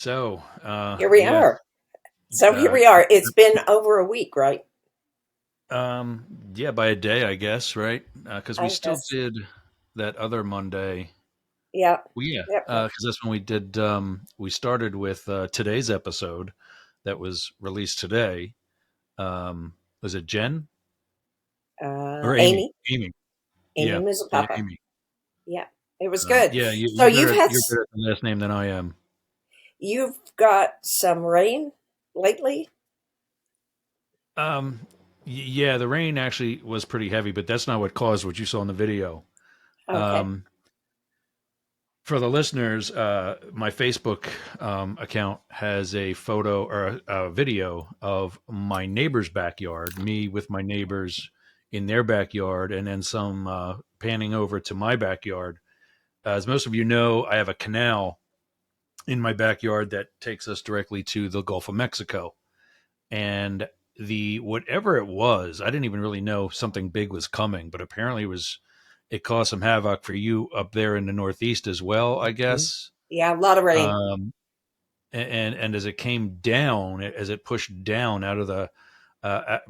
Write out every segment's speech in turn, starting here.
So, Here we yeah, are. So here uh, we are. It's been over a week, right? um, yeah, by a day, I guess, right? Because we I still guess. did that other Monday. Yeah. Well, yeah, Yep. because that's when we did. We started with today's episode that was released today. Was it Jen or Amy? Amy. Amy, Amy yeah, Mizupapa. Amy. Yeah. It was good. Yeah, So you're better at the last name than I am. you've got some rain lately. Um, yeah, the rain actually was pretty heavy, but that's not what caused what you saw in the video. Okay. Um, for the listeners, my Facebook account has a photo or a video of my neighbor's backyard, me with my neighbors in their backyard, and then some panning over to my backyard. As most of you know, I have a canal in my backyard that takes us directly to the Gulf of Mexico. And the whatever it was, I didn't even really know something big was coming, but apparently it caused some havoc for you up there in the Northeast as well, I Mhm. guess. Yeah, a lot of rain. Um, and as it came down, as it pushed down out of the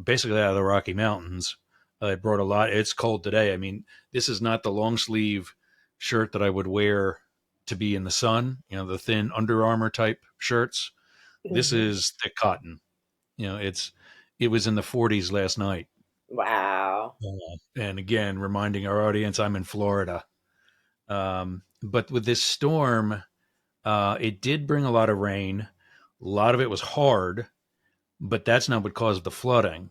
basically out of the Rocky Mountains, it brought a lot. It's cold today. I mean, this is not the long sleeve shirt that I would wear to be in the sun. You know, the thin Under Armour type shirts. This Hmm. is thick cotton. You know, it was in the 40s last night. Wow. And again, reminding our audience, I'm in Florida. But with this storm, it did bring a lot of rain. A lot of it was hard, but that's not what caused the flooding.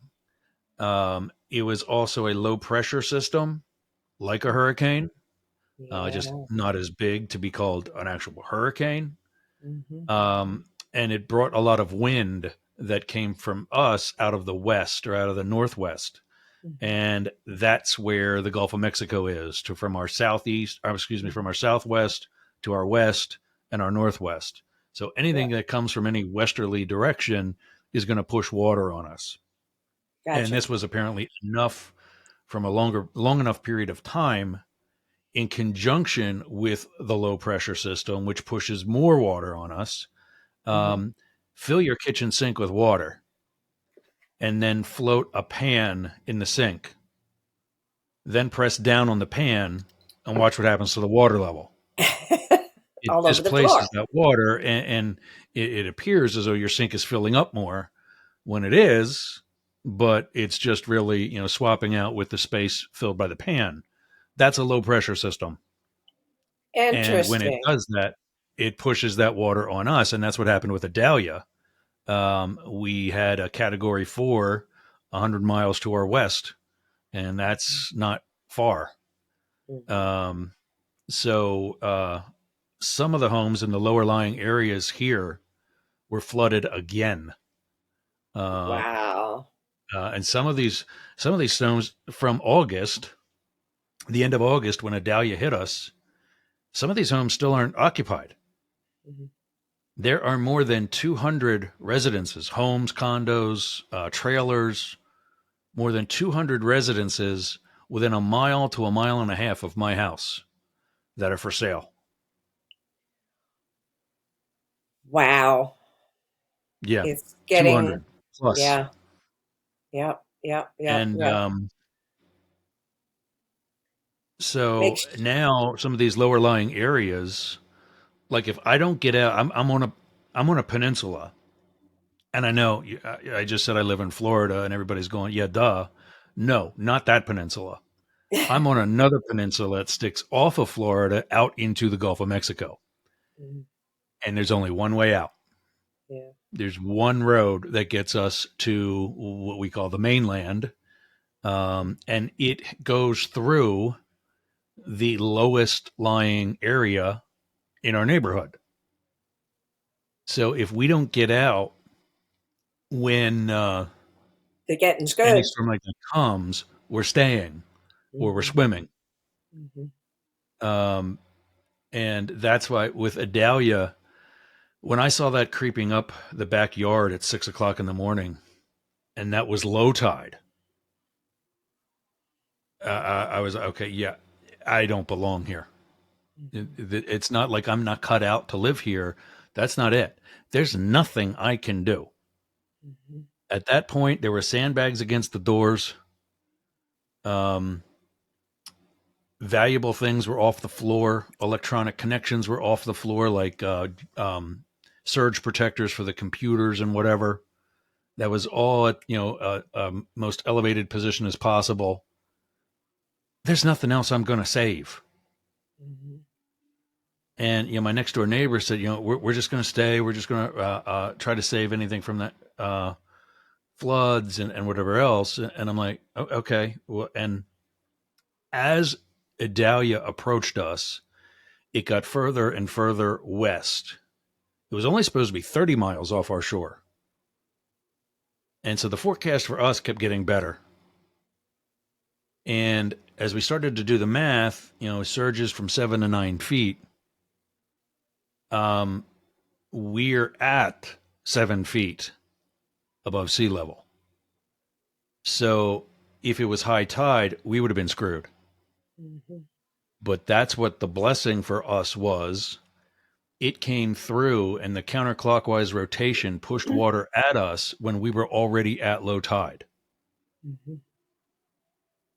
It was also a low pressure system, like a hurricane, just Yeah. not as big to be called an actual hurricane. Hmm. And it brought a lot of wind that came from us out of the west or out of the northwest. Hmm. And that's where the Gulf of Mexico is to from our southeast, or excuse me, from our southwest to our west and our northwest. So Yeah. anything that comes from any westerly direction is going to push water on us. And Gotcha. this was apparently enough from a long enough period of time in conjunction with the low pressure system, which pushes more water on us. Hmm. Um, fill your kitchen sink with water and then float a pan in the sink, then press down on the pan and watch what happens to the water level. It All over the displaces floor. that water, and it appears as though your sink is filling up more when it is, but it's just really swapping out with the space filled by the pan. That's a low pressure system, and when it Interesting. does that, it pushes that water on us, and that's what happened with the Dahlia. We had a Category 4, 100 miles to our west, and that's not far. Hmm. Um, so some of the homes in the lower lying areas here were flooded again. Uh, Wow. and some of these storms from August, the end of August, when Adalia hit us, some of these homes still aren't occupied. Hmm. There are more than 200 residences, homes, condos, trailers, more than 200 residences within a mile to a mile and a half of my house that are for sale. Wow. Yeah, It's getting, 200 plus. yeah. Yep. Yep. Yep. And Yep. so Makes now some of these lower lying areas, like if I don't get out, I'm on a peninsula, and I know I just said I live in Florida, and everybody's going, yeah, duh. No, not that peninsula. I'm on another peninsula that sticks off of Florida out into the Gulf of Mexico, Mhm. and there's only one way out. Yeah. There's one road that gets us to what we call the mainland, and it goes through the lowest lying area in our neighborhood. So if we don't get out when The getting's any good. storm like that comes, we're staying or we're Hmm. swimming. Hmm. Um, and that's why with Adalia, when I saw that creeping up the backyard at 6 o'clock in the morning, and that was low tide, I was okay. Yeah, I don't belong here. Hmm. It's not like I'm not cut out to live here. That's not it. There's nothing I can do. Mhm. At that point, there were sandbags against the doors. Um, Valuable things were off the floor. Electronic connections were off the floor, like surge protectors for the computers and whatever. That was all at most elevated position as possible. There's nothing else I'm going to save. Mhm. And my next door neighbor said, we're just going to stay. We're just going to try to save anything from that floods and whatever else. And I'm like, okay. Well, and as Idalia approached us, it got further and further west. It was only supposed to be 30 miles off our shore. And so the forecast for us kept getting better. And as we started to do the math, surges from 7 to 9 feet, um, we're at 7 feet above sea level. So if it was high tide, we would have been screwed. Mhm. But that's what the blessing for us was. It came through, and the counterclockwise rotation pushed water at us when we were already at low tide. Mhm.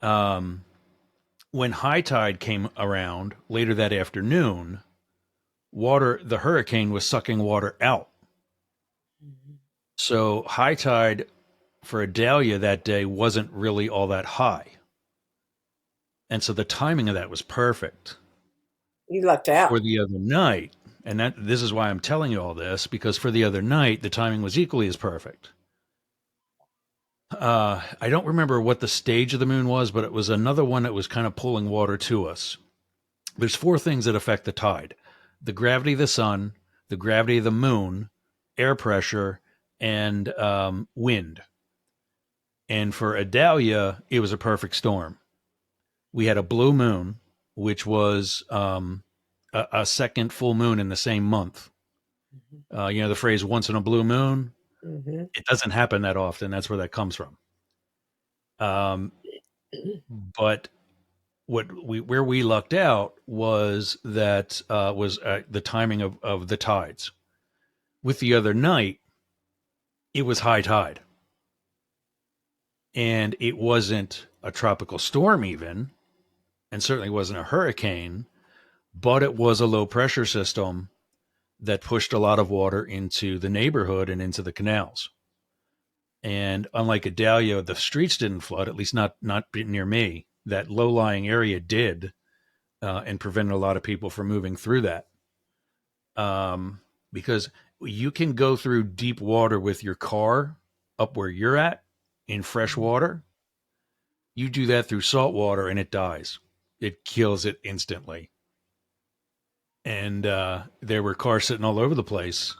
Um, when high tide came around later that afternoon, the hurricane was sucking water out. Mhm. So high tide for Idalia that day wasn't really all that high. And so the timing of that was perfect. You lucked For out. the other night, and this is why I'm telling you all this, because for the other night, the timing was equally as perfect. I don't remember what the stage of the moon was, but it was another one that was kind of pulling water to us. There's four things that affect the tide: the gravity of the sun, the gravity of the moon, air pressure, and wind. And for Idalia, it was a perfect storm. We had a blue moon, which was a second full moon in the same month. Mhm. The phrase "once in a blue moon." Mhm. It doesn't happen that often. That's where that comes from. Um, but where we lucked out was that was the timing of the tides. With the other night, it was high tide, and it wasn't a tropical storm even, and certainly wasn't a hurricane, but it was a low pressure system that pushed a lot of water into the neighborhood and into the canals. And unlike Idalia, the streets didn't flood, at least not near me. That low lying area did, and prevented a lot of people from moving through that. Um, because you can go through deep water with your car up where you're at in fresh Mhm. water. You do that through salt water and it dies. It kills it instantly. And there were cars sitting all over the place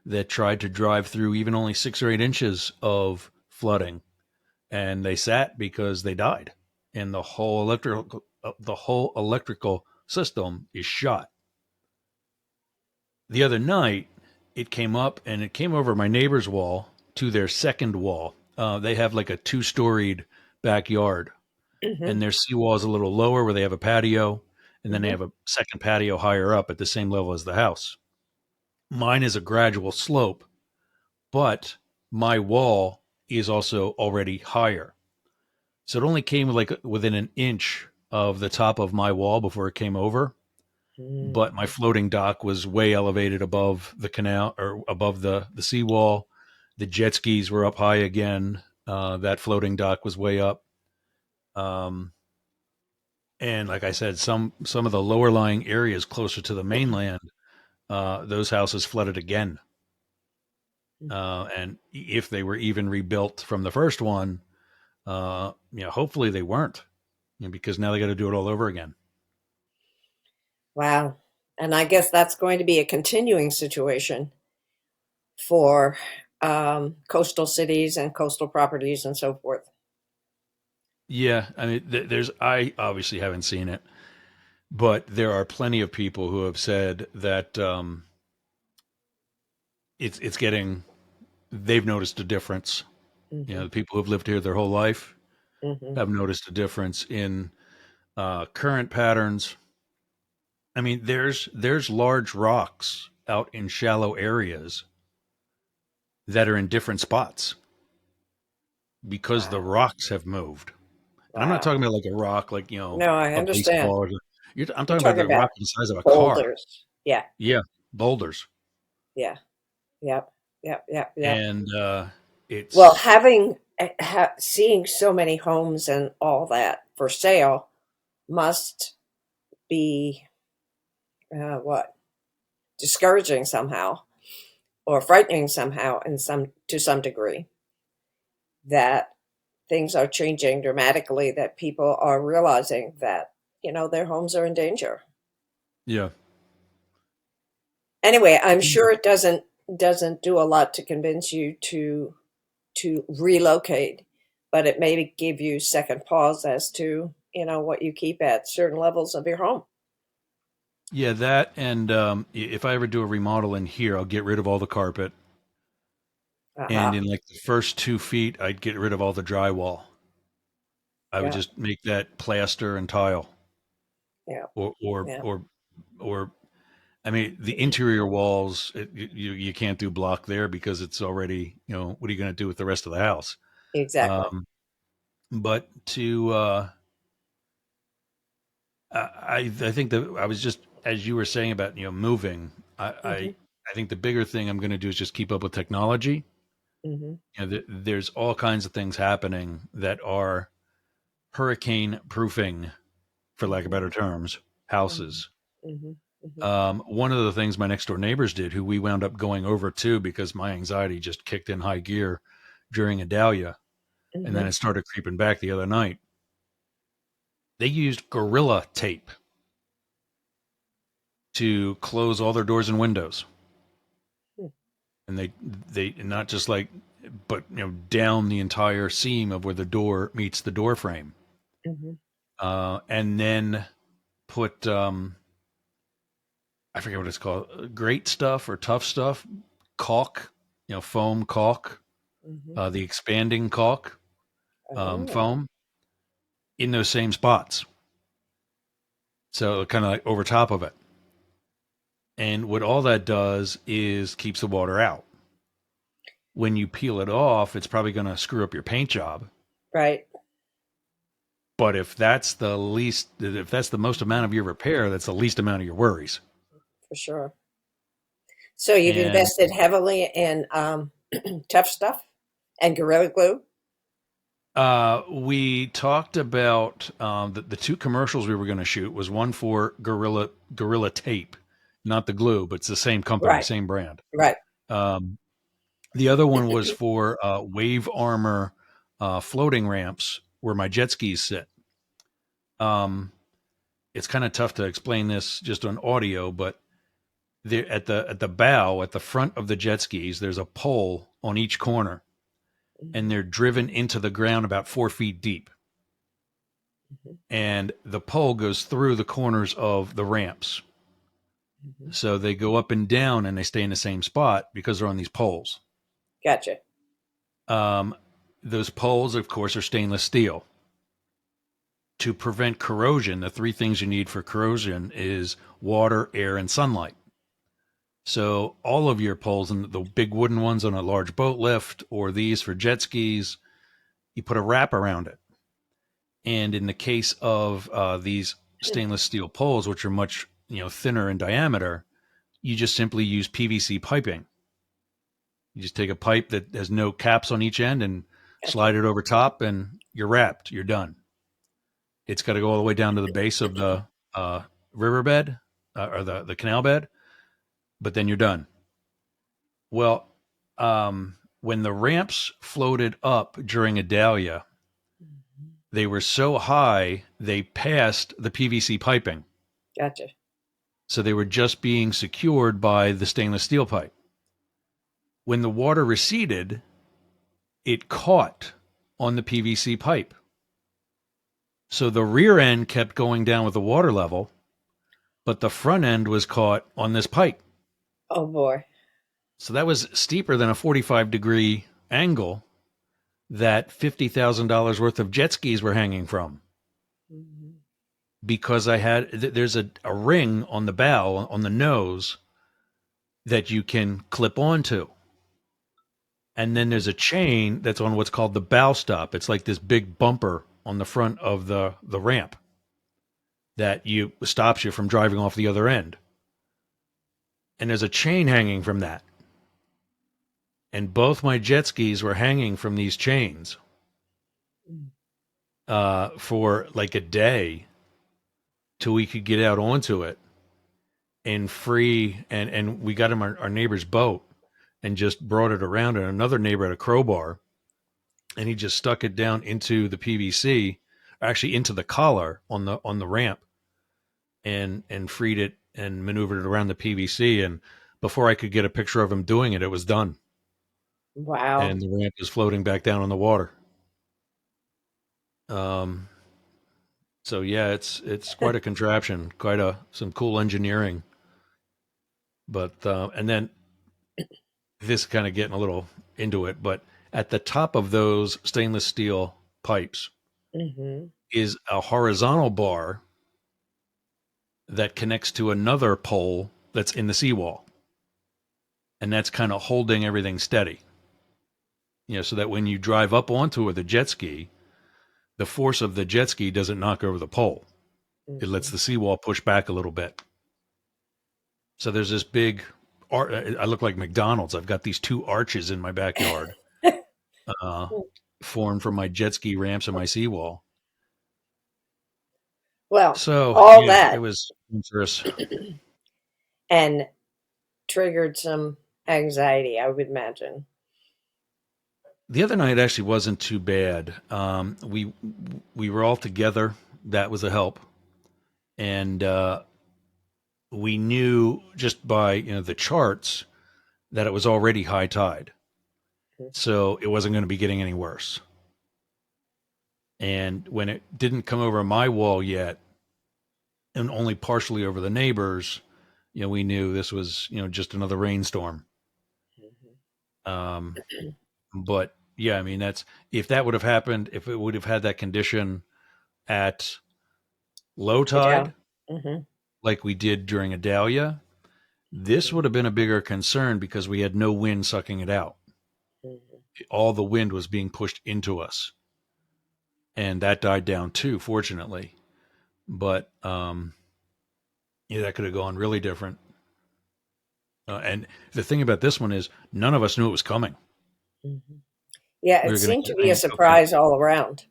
that tried to drive through even only 6 or 8 inches of flooding, and they sat because they died, and the whole electrical system is shot. The other night, it came up and it came over my neighbor's wall to their second wall. They have like a two-storied backyard, and Mhm. their seawall is a little lower where they have a patio, and then they Mhm. have a second patio higher up at the same level as the house. Mine is a gradual slope, but my wall is also already higher. So it only came like within an inch of the top of my wall before it came over. But my Mhm. floating dock was way elevated above the canal or above the seawall. The jet skis were up high again. That floating dock was way up. Um, and like I said, some of the lower lying areas closer to the mainland, those houses flooded again. And if they were even rebuilt from the first one, hopefully they weren't, because now they got to do it all over again. Wow. And I guess that's going to be a continuing situation for coastal cities and coastal properties and so forth. Yeah, I mean, I obviously haven't seen it, but there are plenty of people who have said that it's getting. They've noticed a difference. Mhm. The people who've lived here their whole life Mhm. have noticed a difference in current patterns. I mean, there's large rocks out in shallow areas that are in different spots because the Wow. rocks have moved. And I'm not Wow. talking about like a rock, like, No, I a understand. baseball. I'm You're talking about talking the about rock the size of a car. boulders. Yeah. Yeah, boulders. Yeah. Yep. Yep. Yep. Yep. And Well, it's, having seeing so many homes and all that for sale must be what discouraging somehow or frightening somehow in some to some degree that things are changing dramatically, that people are realizing that their homes are in danger. yeah. Anyway, I'm sure it doesn't do a lot to convince you to relocate, but it may give you second pause as to what you keep at certain levels of your home. Yeah, that. And if I ever do a remodel in here, I'll get rid of all the carpet. And Uh-huh. in like the first 2 feet, I'd get rid of all the drywall. I would Yeah. just make that plaster and tile, Yeah. or or Yeah. or or I mean, the interior walls, you can't do block there because it's already, what are you going to do with the rest of the house? Exactly. Um, but to I think that I was just, as you were saying about, moving. Hmm. I think the bigger thing I'm going to do is just keep up with technology. Hmm. There's all kinds of things happening that are hurricane proofing, for lack of Hmm. better terms, Hmm. houses. Hmm. Hmm. One of the things my next door neighbors did, who we wound up going over to because my anxiety just kicked in high gear during a dahlia, and then Hmm. it started creeping back the other night. They used Gorilla Tape to close all their doors and windows, and they not just like, but down the entire seam of where the door meets the door frame, Hmm. and then put I forget what it's called, great stuff or tough stuff, caulk, foam caulk, Hmm. the expanding caulk, Oh, foam in those same spots. So kind of like over top of it. And what all that does is keeps the water out. When you peel it off, it's probably going to screw up your paint job. right. But if that's the most amount of your repair, that's the least amount of your worries. For sure. So you've And invested heavily in tough stuff and Gorilla Glue. we talked about the two commercials we were going to shoot was one for Gorilla Tape, not the glue, but it's the same company, Right. same brand. Right. Um, The other one was for Wave Armor floating ramps where my jet skis sit. Um, it's kind of tough to explain this just on audio, but there at the bow, at the front of the jet skis, there's a pole on each corner, and Hmm. they're driven into the ground about 4 feet deep. Hmm. And the pole goes through the corners of the ramps, Hmm. so they go up and down, and they stay in the same spot because they're on these poles. Gotcha. Um, those poles, of course, are stainless steel. To prevent corrosion, the three things you need for corrosion is water, air, and sunlight. So all of your poles, and the big wooden ones on a large boat lift, or these for jet skis, you put a wrap around it. And in the case of these stainless steel poles, which are much thinner in diameter, you just simply use PVC piping. You just take a pipe that has no caps on each end and Gotcha. slide it over top, and you're wrapped. You're done. It's got to go all the way down to the base of the riverbed, or the canal bed, but then you're done. Well, when the ramps floated up during a dahlia, Mhm. they were so high they passed the PVC piping. Gotcha. So they were just being secured by the stainless steel pipe. When the water receded, it caught on the PVC pipe. So the rear end kept going down with the water level, but the front end was caught on this pipe. Oh boy. So that was steeper than a 45-degree angle that $50,000 worth of jet skis were hanging from, Hmm. because there's a ring on the bow, on the nose, that you can clip onto. And then there's a chain that's on what's called the bow stop. It's like this big bumper on the front of the ramp that you stops you from driving off the other end. And there's a chain hanging from that. And both my jet skis were hanging from these chains for like a day till we could get out onto it and free. And we got him our neighbor's boat and just brought it around. And another neighbor had a crowbar and he just stuck it down into the PVC, actually into the collar on the ramp, and freed it and maneuvered it around the PVC. And before I could get a picture of him doing it, it was done, Wow. and the ramp was floating back down on the water. Um, so yeah, it's quite a contraption, quite a some cool engineering. But and then this kind of getting a little into it, but at the top of those stainless steel pipes Hmm. is a horizontal bar that connects to another pole that's in the seawall. And that's kind of holding everything steady. So that when you drive up onto it with a jet ski, the force of the jet ski doesn't knock over the pole. It lets Hmm. the seawall push back a little bit. So there's this big I look like McDonald's. I've got these two arches in my backyard, uh, formed from my jet ski ramps and my seawall. Well, So all yeah, it that was dangerous. and triggered some anxiety, I would imagine. The other night actually wasn't too bad. We were all together. That was a help, and we knew just by the charts that it was already high tide, so it wasn't going to be getting any worse. And when it didn't come over my wall yet, and only partially over the neighbors, we knew this was just another rainstorm. Um, but yeah, I mean that's if that would have happened, if it would have had that condition at low Yeah. tide, Hmm. like we did during Adalia, this would have been a bigger concern because we had no wind sucking it out. Hmm. All the wind was being pushed into us, and that died down too, fortunately. But yeah, that could have gone really different. And the thing about this one is, none of us knew it was coming. Hmm. Yeah, We it were going to seemed get to be a rain. Okay, surprise all around.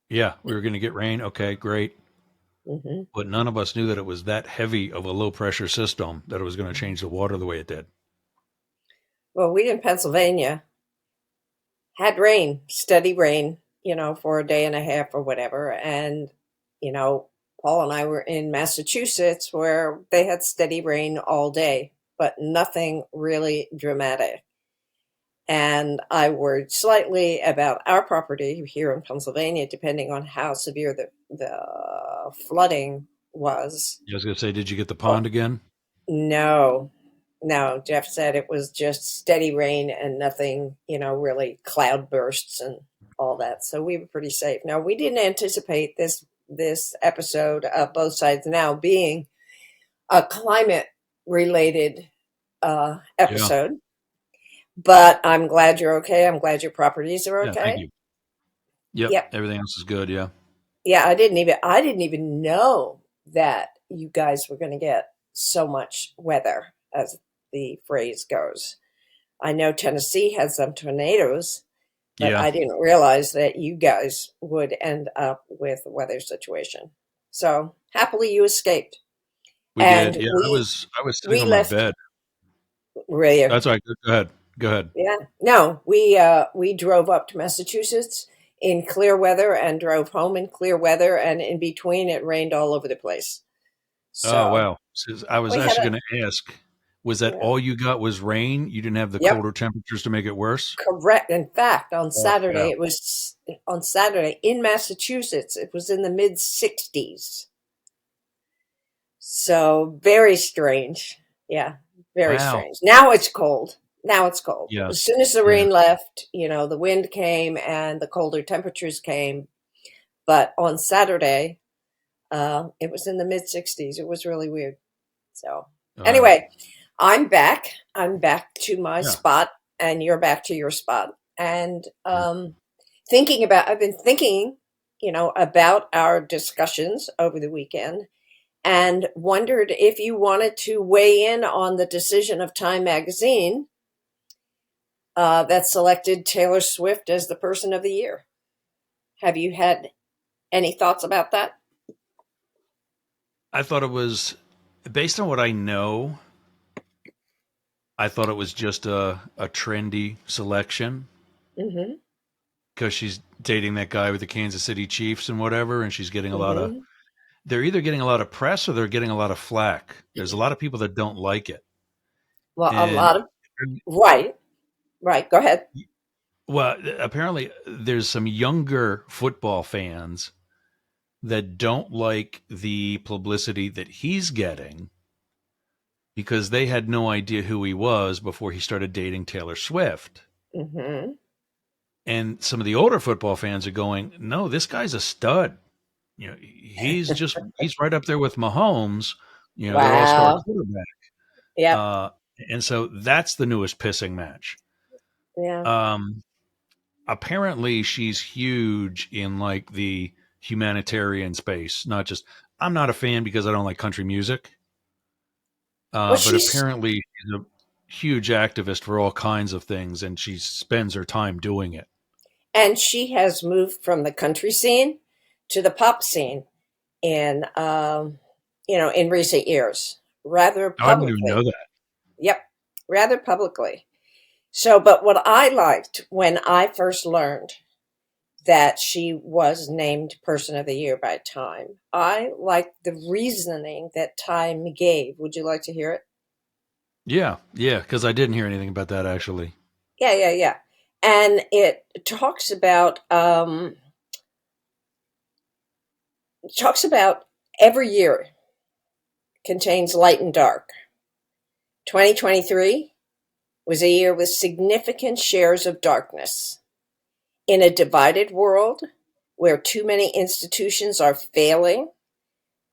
yeah, we were going to get rain. Okay, great. Hmm. But none of us knew that it was that heavy of a low pressure system that it was going to change the water the way it did. Well, we in Pennsylvania had rain, steady rain, for a day and a half or whatever. And, you know, Paul and I were in Massachusetts where they had steady rain all day, but nothing really dramatic. And I worried slightly about our property here in Pennsylvania, depending on how severe the flooding was. I was going to say, did you get the Oh, pond again? no, no. Jeff said it was just steady rain and nothing, really cloud bursts and all that. So we were pretty safe. Now we didn't anticipate this episode of Both Sides Now being a climate related Yeah, episode, but I'm glad you're okay. I'm glad your properties are yeah. Thank okay. you. Yep, Yep. everything else is good. Yeah, Yeah, I didn't even know that you guys were going to get so much weather, as the phrase goes. I know Tennessee has some tornadoes, but yeah. I didn't realize that you guys would end up with a weather situation. So happily you escaped. We did. And Yeah, we I was sitting we on my left bed. really. That's all right. Go ahead. Go ahead. Yeah. No, we drove up to Massachusetts in clear weather and drove home in clear weather, and in between it rained all over the place. Oh So wow. I was we had actually a going to ask, was that yeah. all you got was rain? You didn't have the Yep, colder temperatures to make it worse? correct. In fact, Oh yeah. on Saturday in Massachusetts, it was in the mid 60s. So very strange. Yeah, very Wow. strange. Now it's cold. Now it's cold. Yeah. As soon as the Yeah. rain left, the wind came and the colder temperatures came. But on Saturday, it was in the mid 60s. It was really weird. So Wow. anyway, I'm back. I'm back to my Yeah. spot, and you're back to your spot. And Yeah. I've been thinking, about our discussions over the weekend, and wondered if you wanted to weigh in on the decision of Time Magazine that selected Taylor Swift as the Person of the Year. Have you had any thoughts about that? I thought it was based on what I know. I thought it was just a trendy selection Mm-hmm. because she's dating that guy with the Kansas City Chiefs and whatever, and she's getting a lot of. Mm-hmm. They're either getting a lot of press or they're getting a lot of flack. There's a lot of people that don't like it, Well, a and lot of right, right. Go ahead. well, apparently there's some younger football fans that don't like the publicity that he's getting because they had no idea who he was before he started dating Taylor Swift. Mm-hmm. And some of the older football fans are going, "No, this guy's a stud. He's right up there with Mahomes, their all-star Wow. quarterback." Yep. Uh, and so that's the newest pissing match. Yeah. Um, Apparently she's huge in like the humanitarian space, not just I'm not a fan because I don't like country music. Well, But apparently she's a huge activist for all kinds of things, and she spends her time doing it. she has moved from the country scene to the pop scene in, in recent years, rather Oh, I didn't even know publicly. that. Yep, rather publicly. So, but what I liked when I first learned that she was named Person of the Year by Time, I liked the reasoning that Time gave. Would you like to hear it? Yeah, yeah, because I didn't hear anything about that actually. Yeah, yeah, yeah. And it talks about every year contains light and dark. 2023 was a year with significant shares of darkness. In a divided world where too many institutions are failing,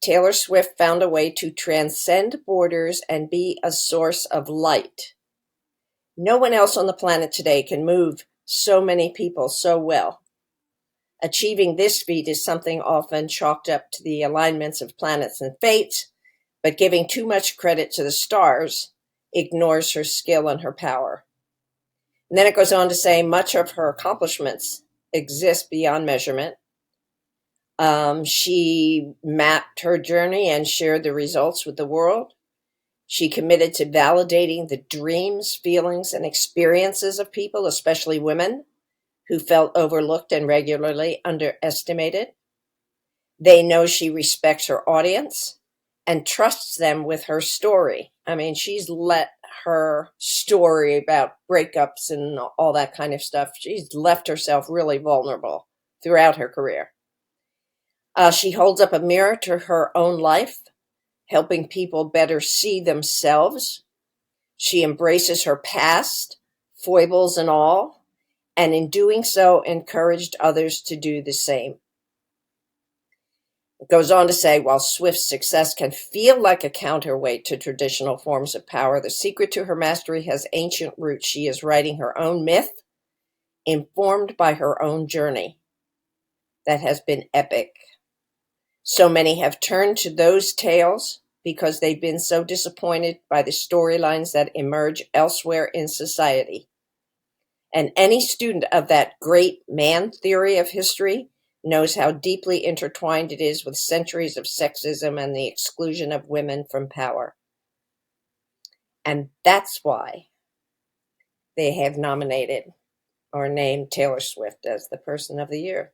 Taylor Swift found a way to transcend borders and be a source of light. No one else on the planet today can move so many people so well. Achieving this feat is something often chalked up to the alignments of planets and fates, but giving too much credit to the stars ignores her skill and her power. And then it goes on to say much of her accomplishments exist beyond measurement. She mapped her journey and shared the results with the world. She committed to validating the dreams, feelings, and experiences of people, especially women, who felt overlooked and regularly underestimated. They know she respects her audience and trusts them with her story. I mean, she's let her story about breakups and all that kind of stuff, she's left herself really vulnerable throughout her career. She holds up a mirror to her own life, helping people better see themselves. She embraces her past, foibles and all, and in doing so, encouraged others to do the same. It goes on to say, while Swift's success can feel like a counterweight to traditional forms of power, the secret to her mastery has ancient roots. She is writing her own myth, informed by her own journey that has been epic. So many have turned to those tales because they've been so disappointed by the storylines that emerge elsewhere in society. And any student of that great man theory of history knows how deeply intertwined it is with centuries of sexism and the exclusion of women from power. And that's why they have nominated or named Taylor Swift as the Person of the Year.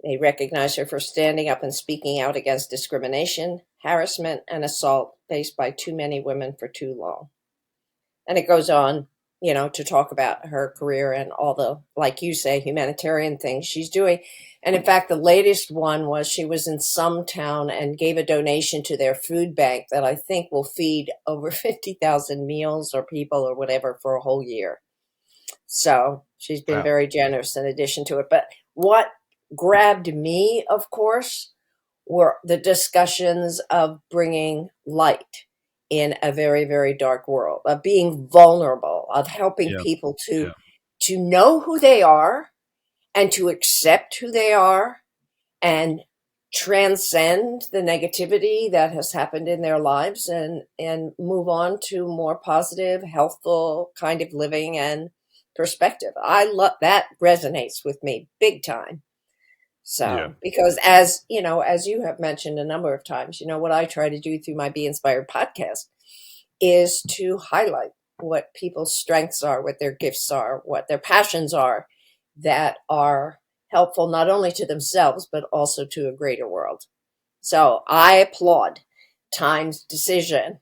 They recognize her for standing up and speaking out against discrimination, harassment, and assault faced by too many women for too long. And it goes on, to talk about her career and all the, like you say, humanitarian things she's doing. And in fact, the latest one was she was in some town and gave a donation to their food bank that I think will feed over 50,000 meals or people or whatever for a whole year. So she's been Wow. very generous in addition to it. But what grabbed me, of course, were the discussions of bringing light in a very, very dark world, of being vulnerable, of helping Yeah. people Yeah. to know who they are and to accept who they are and transcend the negativity that has happened in their lives and move on to more positive, healthful kind of living and perspective. I love that, resonates with me big time. Yeah. So, because as you know, as you have mentioned a number of times, what I try to do through my Be Inspired podcast is to highlight what people's strengths are, what their gifts are, what their passions are that are helpful not only to themselves, but also to a greater world. So I applaud Time's decision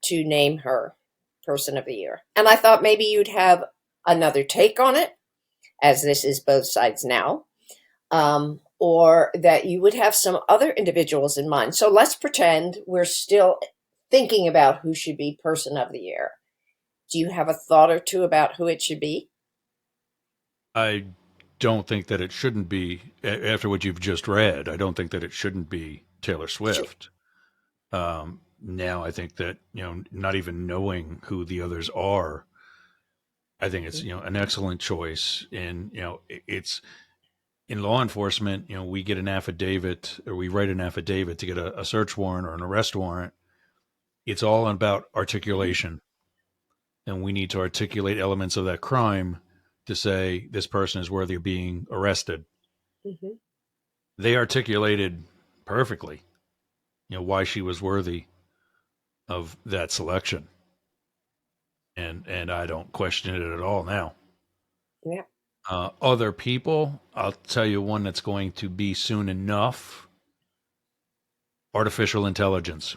to name her Person of the Year. And I thought maybe you'd have another take on it, as this is both sides now, or that you would have some other individuals in mind. So let's pretend we're still thinking about who should be Person of the Year. Do you have a thought or two about who it should be? I don't think that it shouldn't be, after what you've just read, I don't think that it shouldn't be Taylor Swift. Now I think that, not even knowing who the others are, I think it's, an excellent choice. And, it's in law enforcement, we get an affidavit or we write an affidavit to get a search warrant or an arrest warrant. It's all about articulation. And we need to articulate elements of that crime to say this person is worthy of being arrested. Mm-hmm. They articulated perfectly, why she was worthy of that selection. And I don't question it at all now. Yeah. Other people, I'll tell you one that's going to be soon enough: artificial intelligence.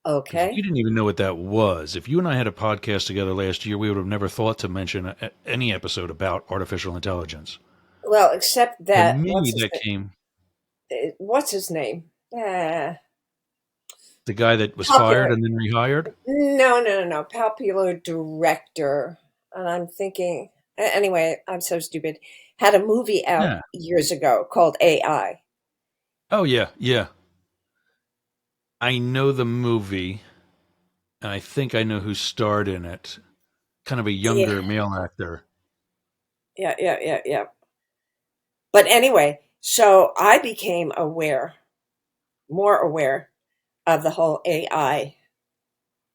Because we Okay. didn't even know what that was. If you and I had a podcast together last year, we would have never thought to mention any episode about artificial intelligence. Well, except To that me, that came what's his name? the guy that was fired Popular. and then rehired. No, no, no, no. Popular director. And I'm thinking, anyway, I'm so stupid. Had a movie out Yeah. years ago called AI. Oh yeah, yeah. I know the movie, and I think I know who starred in it. Kind of a Yeah, younger male actor. yeah, yeah, yeah, yeah. But anyway, so I became aware, more aware of the whole AI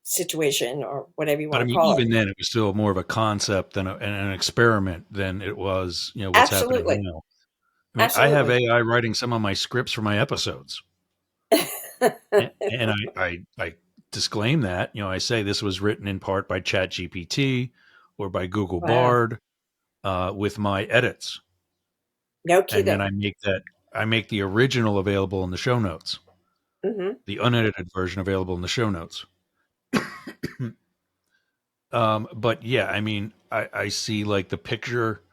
situation or whatever you But want I to mean, call it. even then, it was still more of a concept than and an experiment than it was, what's happening Absolutely. now. I mean, I have Absolutely. AI writing some of my scripts for my episodes, and I disclaim that. I say this was written in part by ChatGPT or by Google Wow. Bard with my edits, No and then kidding. I make the original available in the show notes, Hmm. the unedited version available in the show notes. But yeah, I mean, I see like the picture.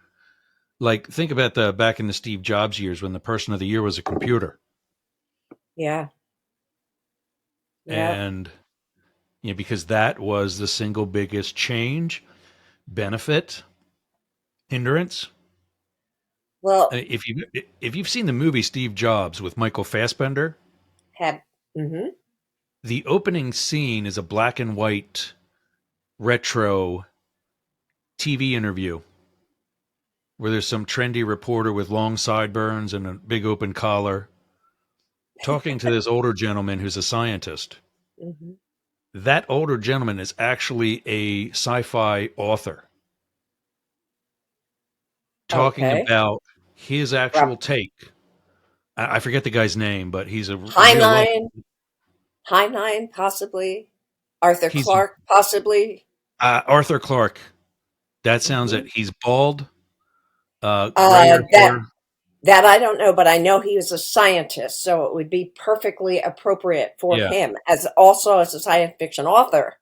Like, think about the back in the Steve Jobs years when the person of the year was a computer, Yeah. Yeah. and because that was the single biggest change, benefit, hindrance. Well, If you've seen the movie Steve Jobs with Michael Fassbender, have. Hmm. the opening scene is a black and white retro TV interview where there's some trendy reporter with long sideburns and a big open collar talking to this older gentleman who's a scientist. Hmm. That older gentleman is actually a sci-fi author talking Okay. about his actual Rob take. I forget the guy's name, but he's a real life. Heinlein, Heinlein, possibly. Arthur He's Clarke, possibly. Arthur Clarke. That sounds Hmm. it. He's bald, grayer That hair. that I don't know, but I know he was a scientist, so it would be perfectly appropriate for Yeah, him, as also as a science fiction author,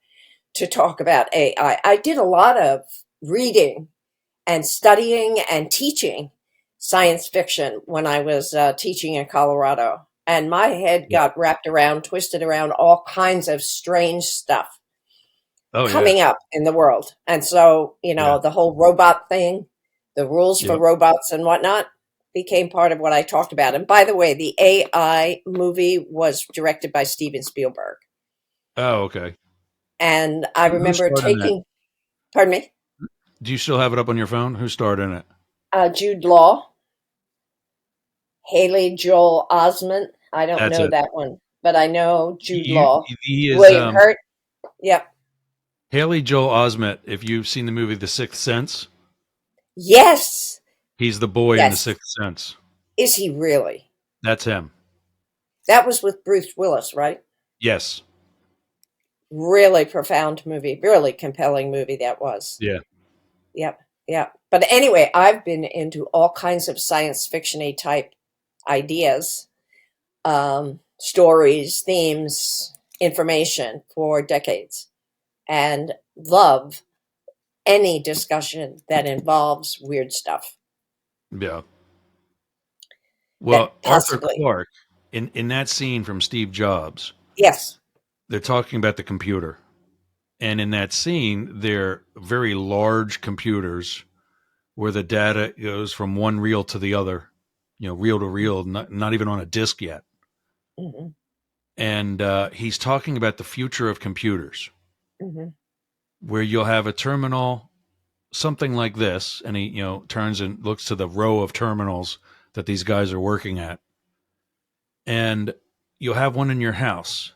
to talk about AI. I did a lot of reading and studying and teaching science fiction when I was teaching in Colorado. And my head yeah. got wrapped around, twisted around all kinds of strange stuff Oh yeah, coming up in the world. And so, yeah, the whole robot thing, the rules for yep. robots and whatnot. became part of what I talked about. And by the way, the AI movie was directed by Steven Spielberg. Oh, okay. And I Who remember starred in that? taking, pardon me, Do you still have it up on your phone? Who starred in it? Jude Law, Haley Joel Osment. I don't That's know it. that one, but I know Jude He, Law. he is William Hurt. Yep. Haley Joel Osment. If you've seen the movie The Sixth Sense, Yes. he's the boy in The Yes. Sixth Sense. Is he really? That's him. That was with Bruce Willis, right? Yes. Really profound movie, really compelling movie that was. Yeah. Yep, yep. But anyway, I've been into all kinds of science fiction-y type ideas, stories, themes, information for decades, and love any discussion that involves weird stuff Yeah. Well, that Arthur possibly. Clarke, in that scene from Steve Jobs, Yes. they're talking about the computer. And in that scene, they're very large computers where the data goes from one reel to the other, reel to reel, not even on a disk yet. Hmm. And he's talking about the future of computers, Hmm. where you'll have a terminal, something like this, and he, turns and looks to the row of terminals that these guys are working at, and you'll have one in your house,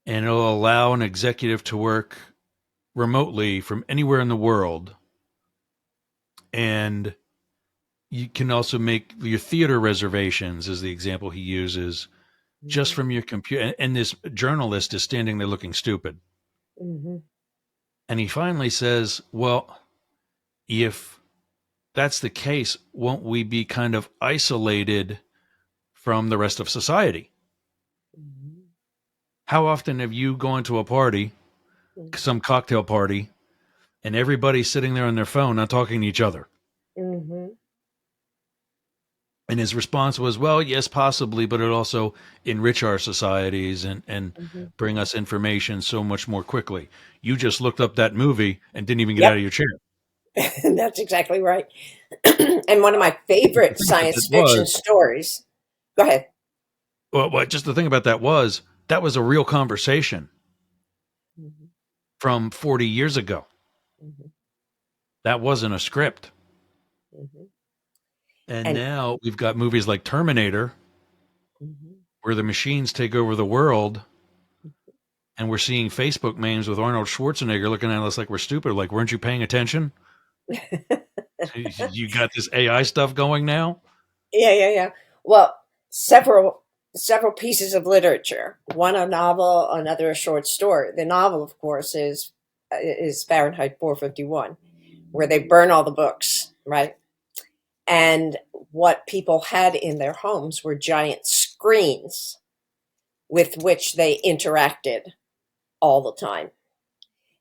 and it'll allow an executive to work remotely from anywhere in the world, and you can also make your theater reservations, is the example he uses, just Hmm. from your computer. And this journalist is standing there looking stupid. Hmm. And he finally says, well, if that's the case, won't we be kind of isolated from the rest of society? How often have you gone to a party, some cocktail party, and everybody's sitting there on their phone, not talking to each other? Hmm. And his response was, well, yes, possibly, but it also enrich our societies and Hmm. bring us information so much more quickly. You just looked up that movie and didn't even get out Yep. of your chair. That's exactly right. And one of my The favorite thing about that science fiction was, stories. Go ahead. just the thing about that was, that was a real conversation Hmm. from 40 years ago. Hmm. That wasn't a script. Hmm. And And now we've got movies like Terminator, mhm. where the machines take over the world, and we're seeing Facebook memes with Arnold Schwarzenegger looking at us like we're stupid. Like, weren't you paying attention? You got this AI stuff going now? Yeah, yeah, yeah. Well, several pieces of literature. One a novel, another a short story. The novel, of course, is Fahrenheit 451, where they burn all the books, right? And what people had in their homes were giant screens with which they interacted all the time.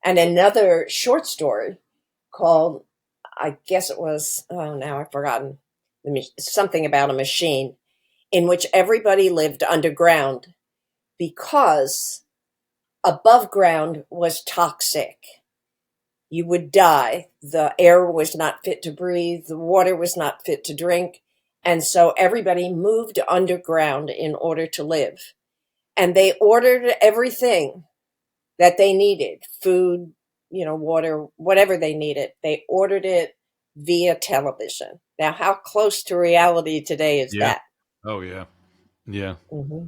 And another short story called, I guess it was, oh, now I've forgotten, something about a machine in which everybody lived underground because above ground was toxic. You would die. The air was not fit to breathe. The water was not fit to drink. And so everybody moved underground in order to live. And they ordered everything that they needed, food, water, whatever they needed. They ordered it via television. Now, how close to reality today is Yeah. that? Oh, yeah. Yeah. Hmm.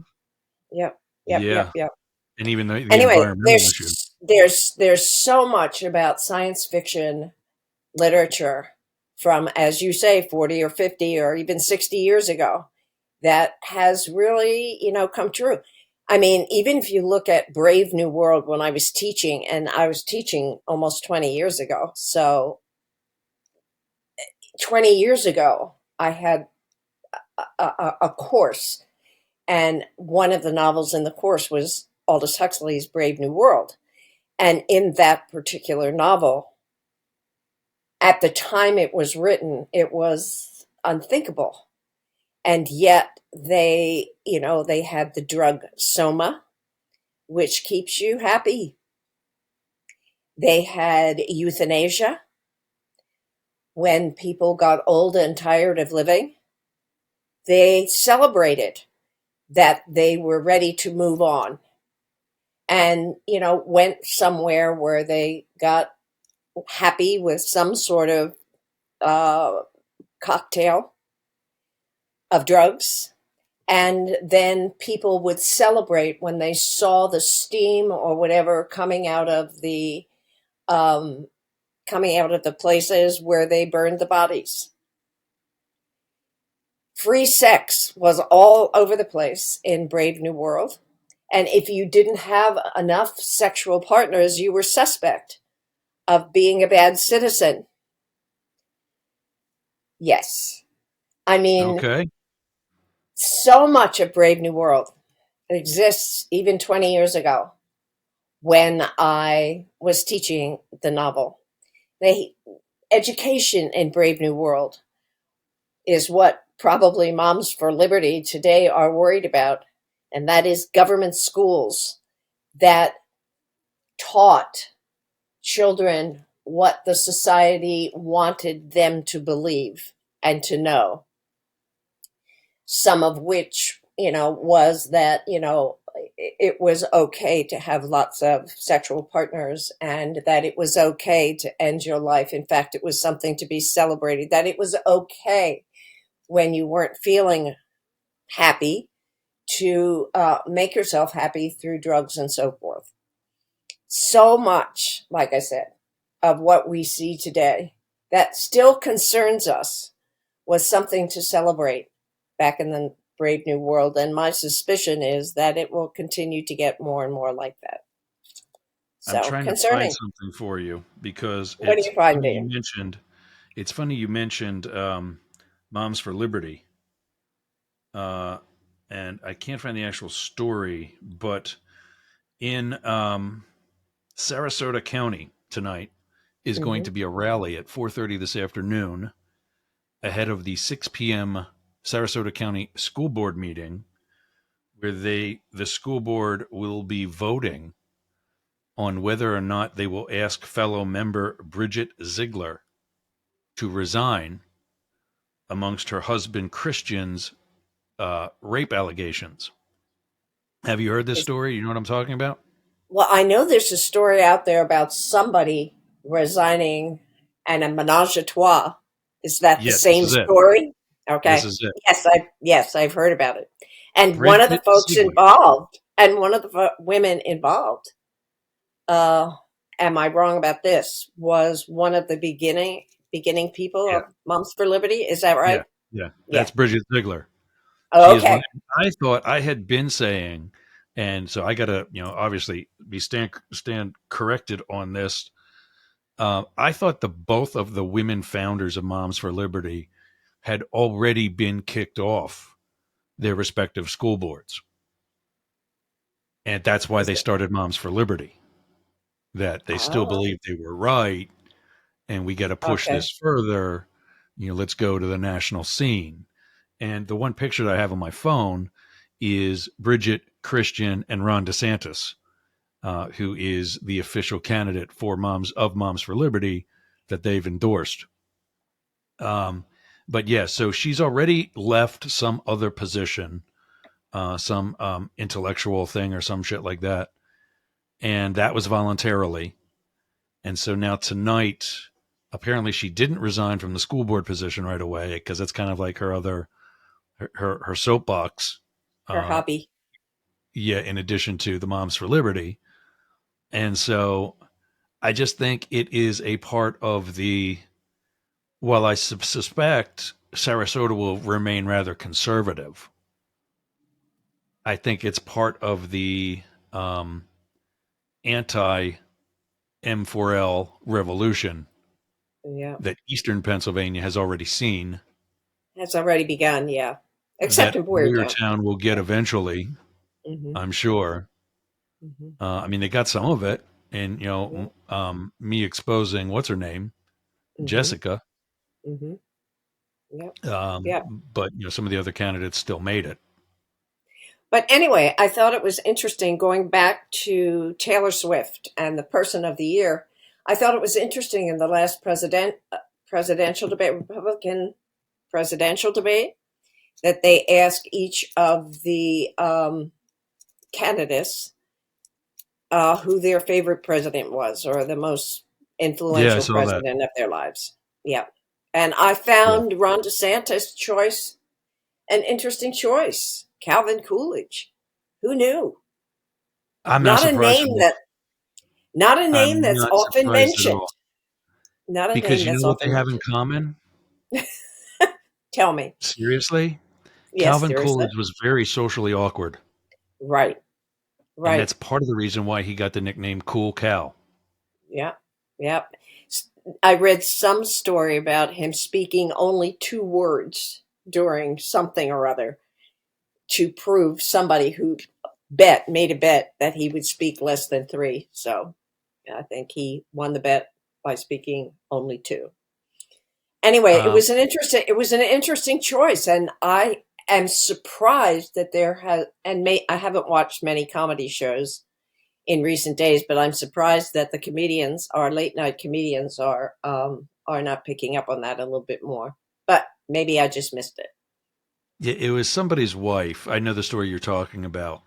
Yep, yep, yep, Yeah. yep. And even the Anyway, environmental issue. there's so much about science fiction literature from, as you say, 40 or 50 or even 60 years ago that has really, come true. I mean, even if you look at Brave New World, when I was teaching, and I was teaching almost 20 years ago. So 20 years ago, I had a course, and one of the novels in the course was Aldous Huxley's Brave New World. And in that particular novel, at the time it was written, it was unthinkable. And yet they had the drug soma, which keeps you happy. They had euthanasia when people got old and tired of living. they celebrated that they were ready to move on, and went somewhere where they got happy with some sort of uh, cocktail of drugs. And then people would celebrate when they saw the steam or whatever um, coming out of the places where they burned the bodies. Free sex was all over the place in Brave New World. And if you didn't have enough sexual partners, you were suspect of being a bad citizen. Yes. I mean, Okay. so much of Brave New World exists even 20 years ago when I was teaching the novel. The education in Brave New World is what probably Moms for Liberty today are worried about, and that is government schools that taught children what the society wanted them to believe and to know. Some of which, was that, it was okay to have lots of sexual partners, and that it was okay to end your life. In fact, it was something to be celebrated, that it was okay when you weren't feeling happy to make yourself happy through drugs and so forth. So much, like I said, of what we see today that still concerns us was something to celebrate back in the Brave New World. And my suspicion is that it will continue to get more and more like that. I'm So trying to find concerning. something for you because What do you find, Dan? it's funny you mentioned Moms for Liberty. Uh, and I can't find the actual story, but in Sarasota County tonight is going Mm-hmm. to be a rally at 4:30 this afternoon ahead of the 6 p.m. Sarasota County School Board meeting, where the school board will be voting on whether or not they will ask fellow member Bridget Ziegler to resign amongst her husband Christian's rape allegations. Have you heard this Is, story? You know what I'm talking about? well, I know there's a story out there about somebody resigning and a menage a trois. Is that the Yeah, this same is it. story? This Okay. is it. Yes, I've heard about it. And one of the Bridget folks Ziegler. involved, and one of the women involved, uh, am I wrong about this? Was one of the beginning people Yeah, of Moms for Liberty? Is that yeah, right? yeah. Yeah. That's Bridget Ziegler. Oh, She is one. okay. I thought I had been saying, and so I got to, obviously be stand corrected on this. I thought the both of the women founders of Moms for Liberty had already been kicked off their respective school boards, and that's why Is they it? started Moms for Liberty. That they still Oh, believed they were right, and we got to push okay. this further. Let's go to the national scene. And the one picture that I have on my phone is Bridget, Christian, and Ron DeSantis, who is the official candidate for Moms for Liberty that they've endorsed. Um, but yeah, so she's already left some other position, some intellectual thing or some shit like that, and that was voluntarily. And so now tonight, apparently she didn't resign from the school board position right away because that's kind of like her other her soapbox. Her Uh, hobby. yeah, in addition to the Moms for Liberty, and so I just think it is a part of the. While I suspect Sarasota will remain rather conservative, I think it's part of the um, anti M4L revolution Yeah. that Eastern Pennsylvania has already seen Has already begun. Yeah. Except that in Boyertown. Boyertown will get Yeah. eventually, Mm-hmm. I'm sure. Mm-hmm. I mean, they got some of it, and Yeah. me exposing what's her name, Mm-hmm. Jessica, Mm-hmm. Yeah. um, Yeah. but some of the other candidates still made it. But anyway, I thought it was interesting going back to Taylor Swift and the person of the year. I thought it was interesting in the last presidential debate, Republican presidential debate, that they ask each of the candidates who their favorite president was, or the most Yeah, I influential saw that. president of their lives. Yeah. And I Yeah. found Ron DeSantis' choice an interesting choice. Calvin Coolidge. Who knew? I'm not Not a surprised at name all. that not a I'm name that's not often surprised at mentioned. all. Not a Because name you know that's what they often have in mentioned. common? Tell me. Seriously? Yes, Calvin seriously. Coolidge was very socially awkward. Right. And Right. that's part of the reason why he got the nickname Cool Cal. Yeah. Yeah. I read some story about him speaking only two words during something or other to prove somebody who made a bet that he would speak less than three. So I think he won the bet by speaking only two. Anyway, Um, it was an interesting choice, and I am surprised that there has I haven't watched many comedy shows in recent days, but I'm surprised that the comedians, our late night comedians, are not picking up on that a little bit more. But maybe I just missed it. yeah, it was somebody's wife. I know the story you're talking about.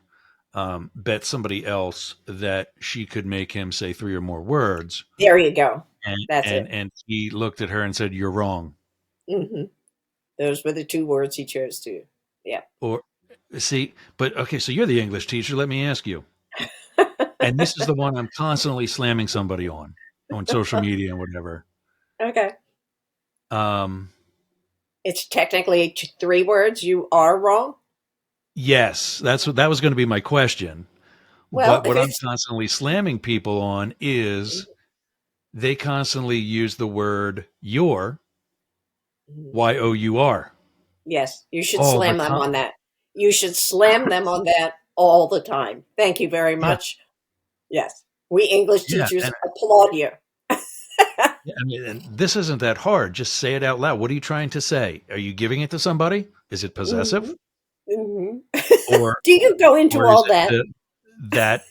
Bet somebody else that she could make him say three or more words, There you go. and That's and it. and he looked at her and said, "You're wrong." Hmm. Those were the two words he chose to. Yeah. Or see, but okay, so you're the English teacher. Let me ask you. And this is the one I'm constantly slamming somebody on social media and whatever. Okay. Um, It's technically three words. You are wrong. yes, that was going to be my question. Well, But if what I'm it's constantly slamming people on is they constantly use the word your, your, yes, you should all the slam them on time. that. You should slam them on that all the time. Thank you very Yeah, much. Yes. We English yeah. teachers And applaud you. yeah, I mean, and this isn't that hard. Just say it out loud. What are you trying to say? Are you giving it to somebody? Is it Hmm. possessive? Hmm. Or Do you go into or is all it that? that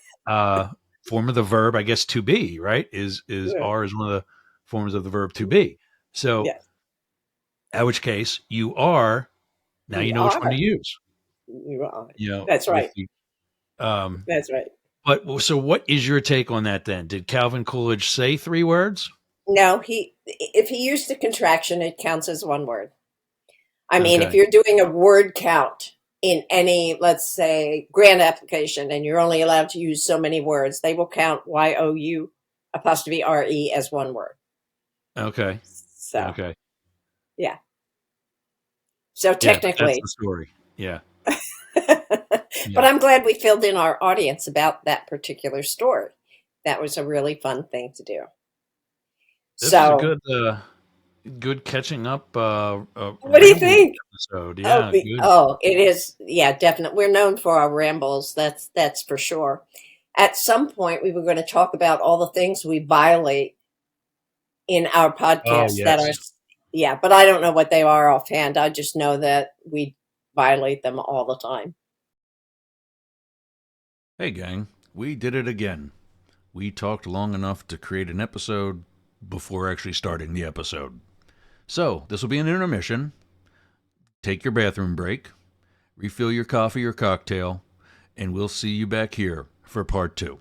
form of the verb, I guess, to be, right? Is Yeah. are is one of the forms of the verb to be. So, Yes, in which case, you are, now you you know which one to are. use, You are. That's with right. the That's right. but so what is your take on that then? Did Calvin Coolidge say three words? No, he if he used the contraction, it counts as one word. I mean, if Okay. you're doing a word count in any, let's say, grant application, and you're only allowed to use so many words, they will count YOU apostrophe RE as one word. Okay. So, Okay. yeah. So Yeah, but that's technically, the story. Yeah. but Yeah. I'm glad we filled in our audience about that particular story. That was a really fun thing to do. This was a So, good catching up what do you ramble think? episode. Yeah, good. It is. Yeah, definitely. We're known for our rambles. That's for sure. At some point, we were going to talk about all the things we violate in our Oh, podcast that are, yes. yeah, but I don't know what they are offhand. I just know that we violate them all the time. Hey, gang. We did it again. We talked long enough to create an episode before actually starting the episode. So, this will be an intermission. Take your bathroom break, refill your coffee or cocktail, and we'll see you back here for part two.